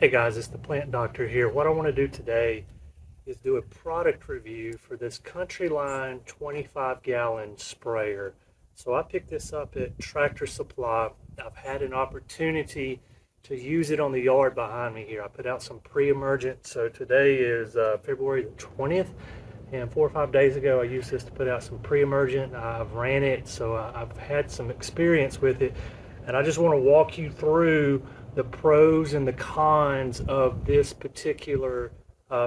Hey guys, it's the Plant Doctor here. What I want to do today is do a product review for this countryline 25-gallon sprayer. So I picked this up at Tractor Supply. I've had an opportunity to use it on the yard behind me here. I put out some pre-emergent. So today is February the 20th, and 4 or 5 days ago I used this to put out some pre-emergent. I've ran it, so I've had some experience with it, and I just want to walk you through the pros and the cons of this particular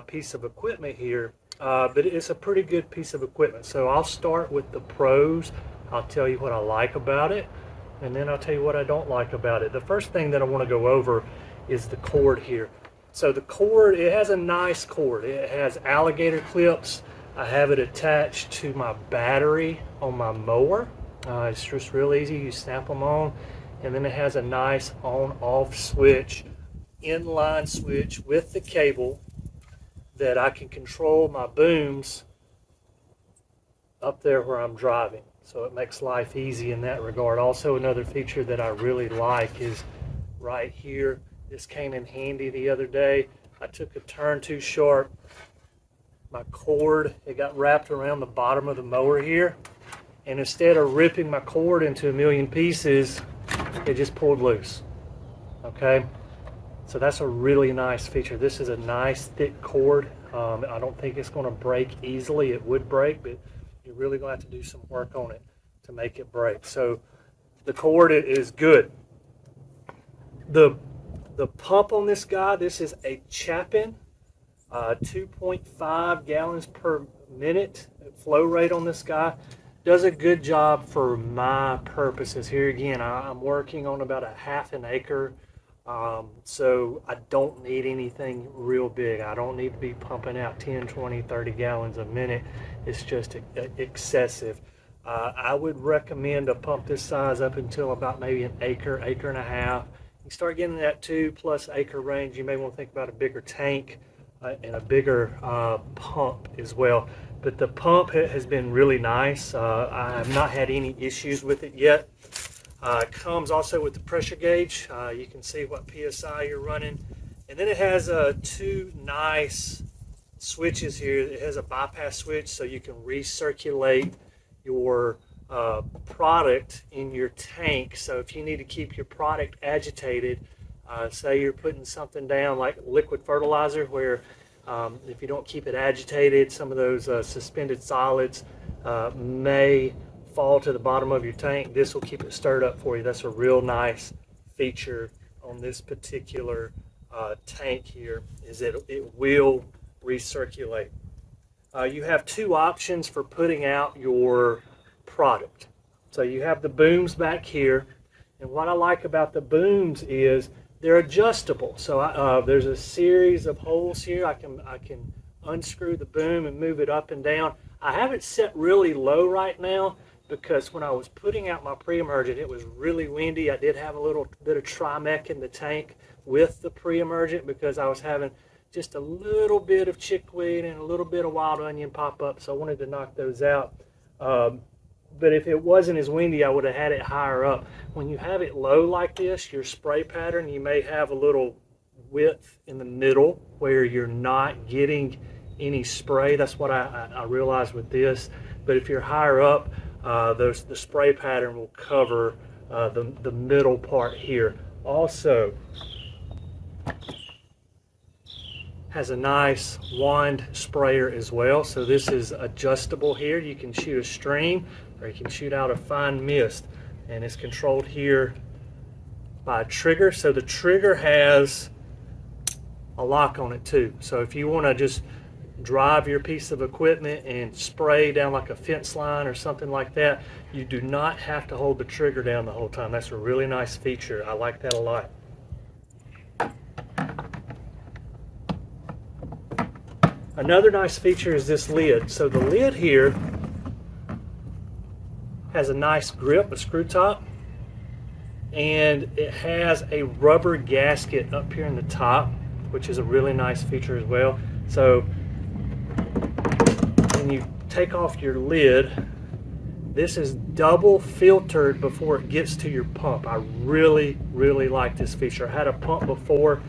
piece of equipment here. But it's a pretty good piece of equipment. So I'll start with the pros. I'll tell you what I like about it, and then I'll tell you what I don't like about it. The first thing that I want to go over is the cord here. So the cord, it has a nice cord. It has alligator clips. I have it attached to my battery on my mower. It's just real easy. You snap them on. And then it has a nice on-off switch, inline switch with the cable that I can control my booms up there where I'm driving. So it makes life easy in that regard. Also, another feature that I really like is right here. This came in handy the other day. I took a turn too sharp. My cord, it got wrapped around the bottom of the mower here. And instead of ripping my cord into a million pieces, it just pulled loose. Okay, so that's a really nice feature. This is a nice thick cord. I don't think it's going to break easily. It would break, but you're really going to have to do some work on it to make it break. So the cord is good. The pump on this guy, this is a Chapin 2.5 gallons per minute flow rate on this guy. Does a good job for my purposes. Here again, I'm working on about a half an acre, so I don't need anything real big. I don't need to be pumping out 10, 20, 30 gallons a minute. It's just excessive. I would recommend a pump this size up until about maybe an acre, acre and a half. You start getting that 2+ acre range, you may want to think about a bigger tank and a bigger pump as well. But the pump has been really nice. I have not had any issues with it yet. It comes also with the pressure gauge. You can see what PSI you're running. And then it has two nice switches here. It has a bypass switch so you can recirculate your product in your tank. So if you need to keep your product agitated, say you're putting something down like liquid fertilizer where if you don't keep it agitated, some of those suspended solids may fall to the bottom of your tank. This will keep it stirred up for you. That's a real nice feature on this particular tank here, is that it will recirculate. You have two options for putting out your product. So you have the booms back here, and what I like about the booms is they're adjustable. So there's a series of holes here. I can unscrew the boom and move it up and down. I have it set really low right now because when I was putting out my pre-emergent, it was really windy. I did have a little bit of trimec in the tank with the pre-emergent because I was having just a little bit of chickweed and a little bit of wild onion pop up, so I wanted to knock those out. But if it wasn't as windy, I would have had it higher up. When you have it low like this, your spray pattern, you may have a little width in the middle where you're not getting any spray. That's what I realized with this. But if you're higher up, the spray pattern will cover the middle part here. Also, has a nice wand sprayer as well. So this is adjustable here. You can shoot a stream or you can shoot out a fine mist, and it's controlled here by a trigger. So the trigger has a lock on it too. So if you want to just drive your piece of equipment and spray down like a fence line or something like that, you do not have to hold the trigger down the whole time. That's a really nice feature. I like that a lot. Another nice feature is this lid. So the lid here has a nice grip, a screw top, and it has a rubber gasket up here in the top, which is a really nice feature as well. So when you take off your lid, this is double filtered before it gets to your pump. I really like this feature. I had a pump before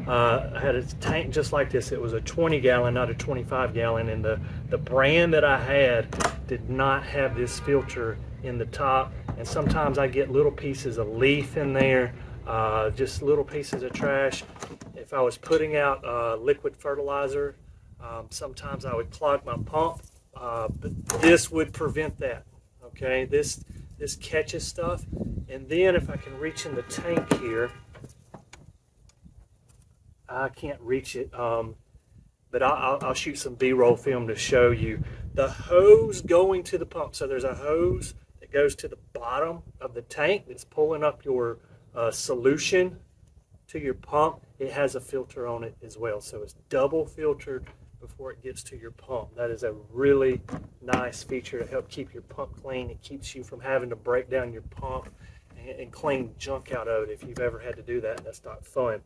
I had a tank just like this. It was a 20 gallon, not a 25 gallon, and the brand that I had did not have this filter in the top, and sometimes I get little pieces of leaf in there, just little pieces of trash. If I was putting out liquid fertilizer, sometimes I would clog my pump, but this would prevent that. Okay, this catches stuff. And then if I can reach in the tank here, I can't reach it, but I'll shoot some B-roll film to show you. The hose going to the pump, so there's a hose that goes to the bottom of the tank that's pulling up your solution to your pump. It has a filter on it as well, so it's double filtered before it gets to your pump. That is a really nice feature to help keep your pump clean. It keeps you from having to break down your pump and clean junk out of it. If you've ever had to do that, that's not fun.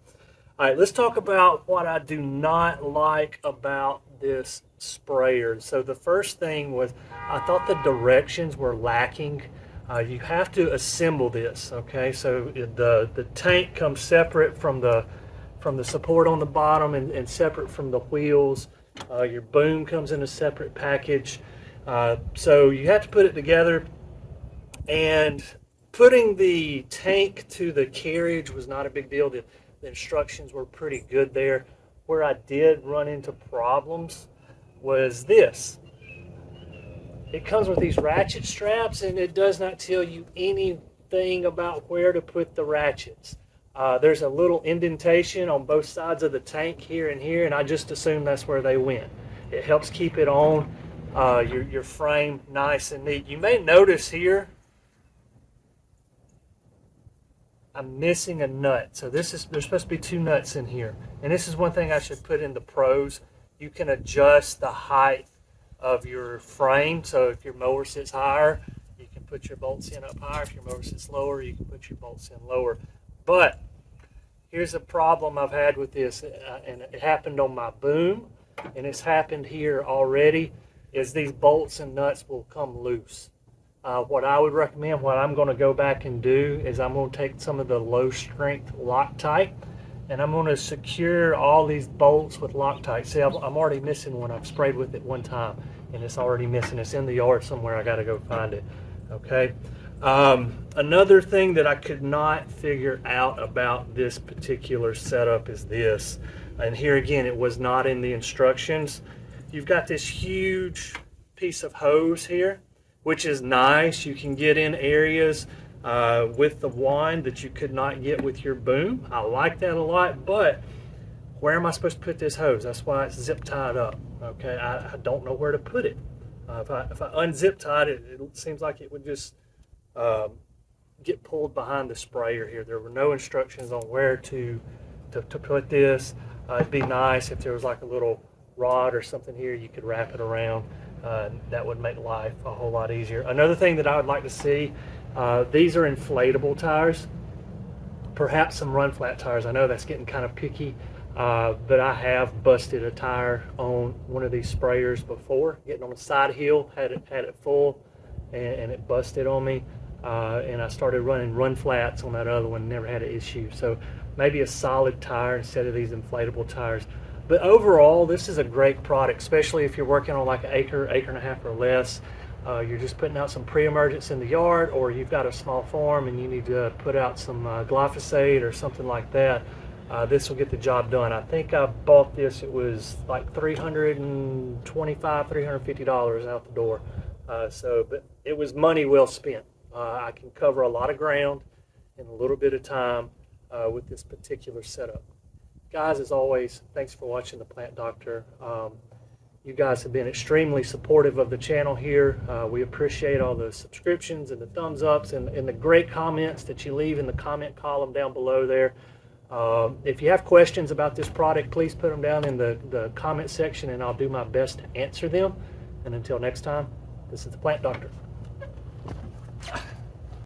All right, let's talk about what I do not like about this sprayer. So the first thing was I thought the directions were lacking. You have to assemble this, okay? So the tank comes separate from the support on the bottom and separate from the wheels. Your boom comes in a separate package. So you have to put it together, and putting the tank to the carriage was not a big deal. The instructions were pretty good there. Where I did run into problems was this. It comes with these ratchet straps, and it does not tell you anything about where to put the ratchets. There's a little indentation on both sides of the tank here and here, and I just assumed that's where they went. It helps keep it on your frame nice and neat. You may notice here I'm missing a nut. So there's supposed to be 2 nuts in here. And this is one thing I should put in the pros. You can adjust the height of your frame. So if your mower sits higher, you can put your bolts in up higher. If your mower sits lower, you can put your bolts in lower. But here's a problem I've had with this, and it happened on my boom, and it's happened here already, is these bolts and nuts will come loose. What I would recommend, what I'm going to go back and do, is I'm going to take some of the low strength Loctite, and I'm going to secure all these bolts with Loctite. See, I'm already missing one. I've sprayed with it one time, and it's already missing. It's in the yard somewhere. I got to go find it. Okay. Another thing that I could not figure out about this particular setup is this, and here again, it was not in the instructions. You've got this huge piece of hose here, which is nice. You can get in areas with the wand that you could not get with your boom. I like that a lot, but where am I supposed to put this hose? That's why it's zip tied up. Okay, I don't know where to put it. If I unzip tied it, it seems like it would just get pulled behind the sprayer here. There were no instructions on where to put this. It'd be nice if there was like a little rod or something here you could wrap it around. That would make life a whole lot easier. Another thing that I would like to see, these are inflatable tires, perhaps some run flat tires. I know that's getting kind of picky, but I have busted a tire on one of these sprayers before, getting on the side hill, had it full, and it busted on me. And I started running run flats on that other one, never had an issue. So maybe a solid tire instead of these inflatable tires. But overall, this is a great product, especially if you're working on like an acre and a half or less. You're just putting out some pre-emergence in the yard, or you've got a small farm and you need to put out some glyphosate or something like that. This will get the job done. I think I bought this, it was like $325, $350 out the door. But it was money well spent. I can cover a lot of ground in a little bit of time with this particular setup. Guys, as always, thanks for watching The Plant Doctor. You guys have been extremely supportive of the channel here. We appreciate all the subscriptions and the thumbs ups and the great comments that you leave in the comment column down below there. If you have questions about this product, please put them down in the comment section and I'll do my best to answer them. And until next time, this is The Plant Doctor.